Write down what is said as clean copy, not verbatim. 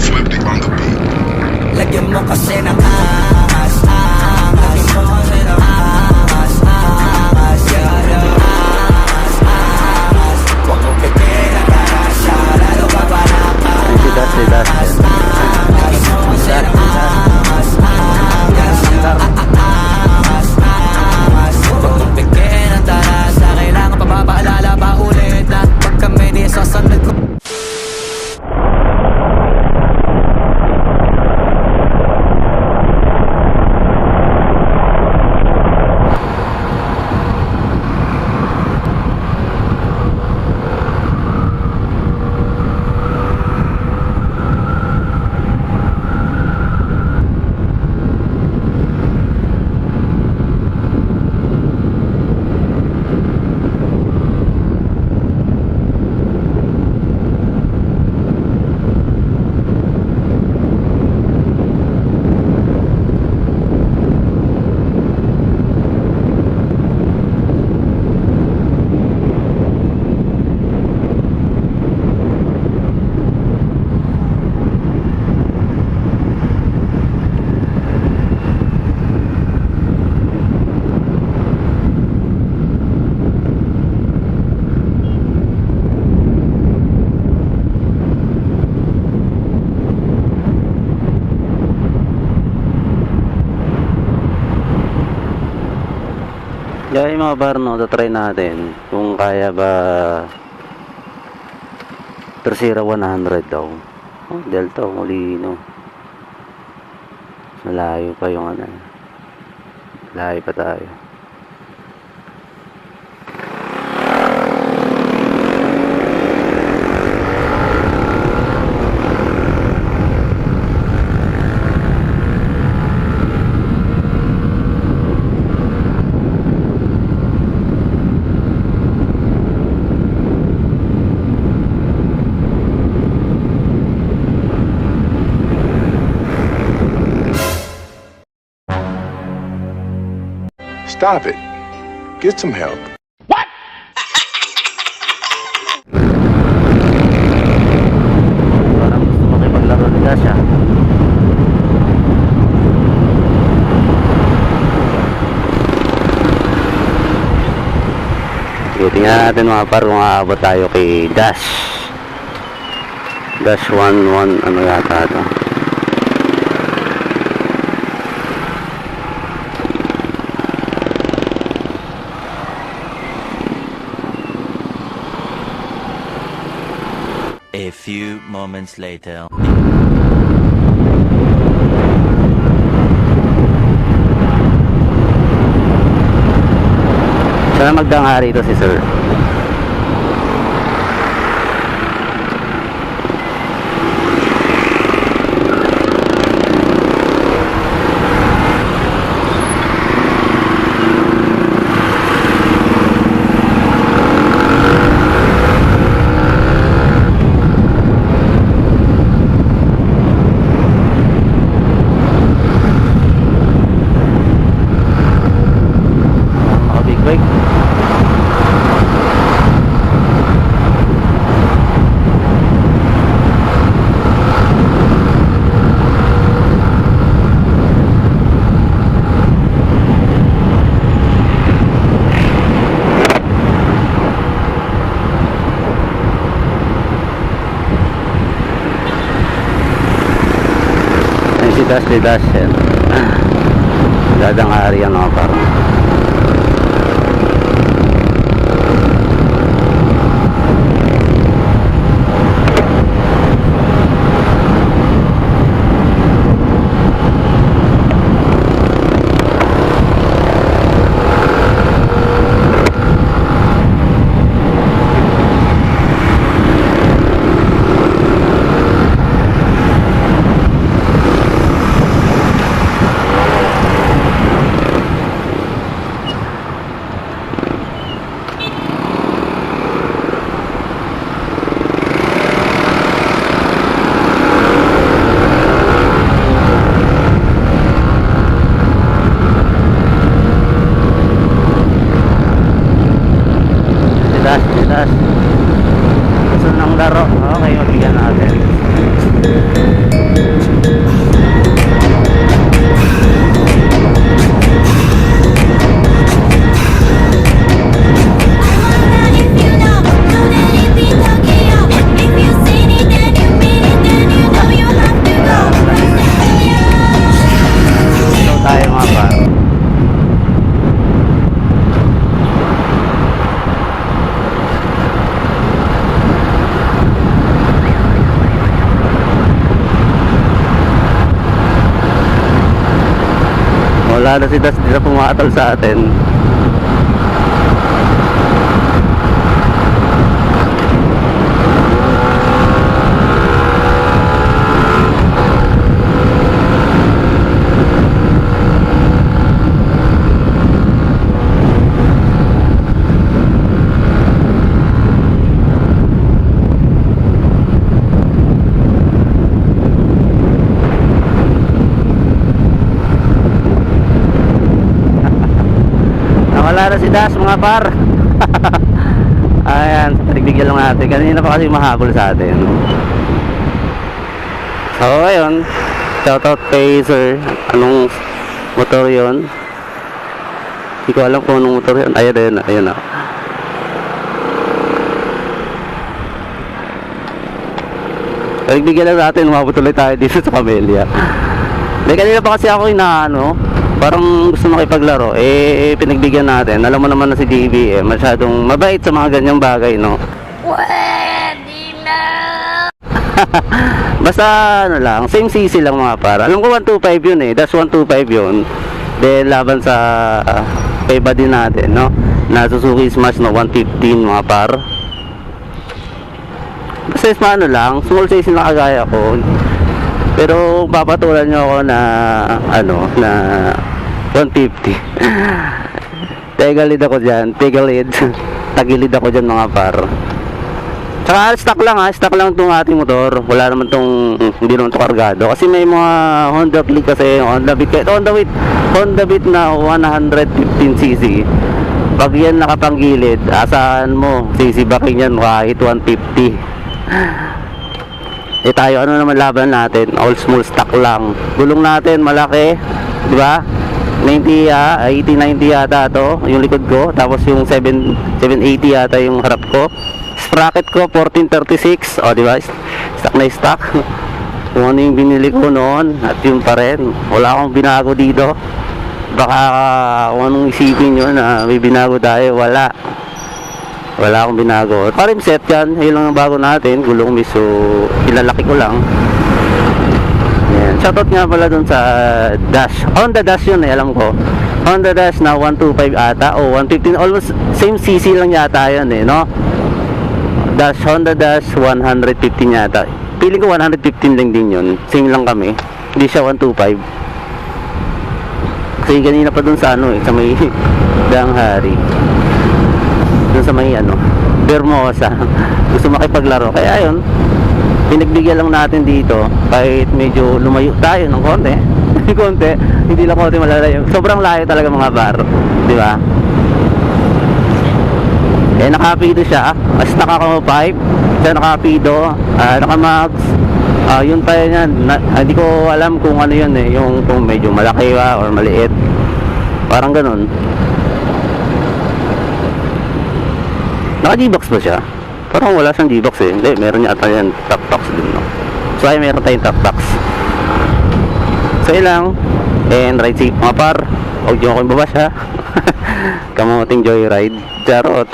Flipty on the beat. Lagyan mo kasi ng angas, angas. Lagyan mo kasi ng angas, angas. Yeah, yeah. Angas, angas. Huwag mong pitin ang tarasya, lalo ka pa nakas. Angas, angas. Lagyan mo kasi ng angas, angas. Angas, angas. Huwag mong pitin ang tarasya, kailangan pa papaalala pa ulit na pag kami di sasandag ko. Yung mga barno, tatry natin kung kaya ba Tercera 100 daw. Oh, Delta, Molino. Malayo pa yung ano. Malayo pa tayo. Stop it. Get some help. Parang gusto makipaglaro ni Dasha. Tingnan natin mga par kung aabot tayo kay Dash. Dash 11 ano yata ito. A few moments later. Sana magdangari ito si Sir. Big bike. Si Dash yan. Dadang ari yan mga parang. Wala na si Das, di na pumatol sa atin. Wala na si Das mga par. Ayan, pinagbigyan lang natin. Kanina pa kasi mahabol sa atin. So ayun, shoutout kay sir. Anong motor yon? Hindi ko alam kung anong motor yun. Ayun, ayun na. Pinagbigyan lang natin, umabot ulit tayo dito sa Camellia. May kanina pa kasi ako inaano, parang gusto makipaglaro, pinagbigyan natin. Alam mo naman na si JB, masyadong mabait sa mga ganyang bagay, no? Pwede na! Basta, ano lang, same CC lang mga para. Alam ko 125 yun That's 125 yun. Then, laban sa kay buddy natin, no? Na Suzuki Smash, no? 115 mga par. Basta, ano lang, small size na kagaya ko. Pero papatulan nyo ako na ano, na 150. Tagilid ako dyan, tagilid ako dyan mga par. Tsaka stock lang itong ating motor. Wala naman itong, hindi naman ito kargado. Kasi may mga Honda Click kasi, Honda Beat na 115cc. Pag yan nakapanggilid, asahan mo, sisibakin yan kahit 150. Tayo ano naman laban natin, all small stock lang. Gulong natin malaki, di ba? 90 80-90 yata to, yung likod ko. Tapos yung 780 yata yung harap ko. Sprocket ko 1436, di ba? Stock na stock. Kung ano yung binili ko noon at yun pa rin. Wala akong binago dito. Baka kung anong isipin nyo na may binago tayo, wala akong binago. Parim set yan, yun lang ang bago natin. Gulong miso, ilalaki ko lang. Yan. Shoutout nga pala dun sa Dash, Honda Dash yun alam ko. Honda Dash na 125 ata o 115, almost same CC lang yata yun no? Dash, Honda Dash 115 yata. Feeling ko 115 lang din yun. Same lang kami, hindi siya 125. Kasi ganina pa dun sa ano sa may Dang Hari, dun sa may Bermosa. Gusto makipaglaro, kaya yun, pinagbigyan lang natin dito. Kahit medyo lumayo tayo ng konti konti, hindi lang konti malalayo, sobrang layo talaga mga bar, di ba? Nakapido siya, as naka 5 siya, nakapido, naka-max, yun pa yan. Hindi ko alam kung ano yun yung kung medyo malaki ba or maliit, parang ganun. Naka G-box ba siya? Parang wala siyang G-box Hindi, meron niya ata yan top box din, no? So ay meron tayong top box. So ilang, and ride safe mga par. Huwag nyo akong babas ha. Kamuting joyride. Charot.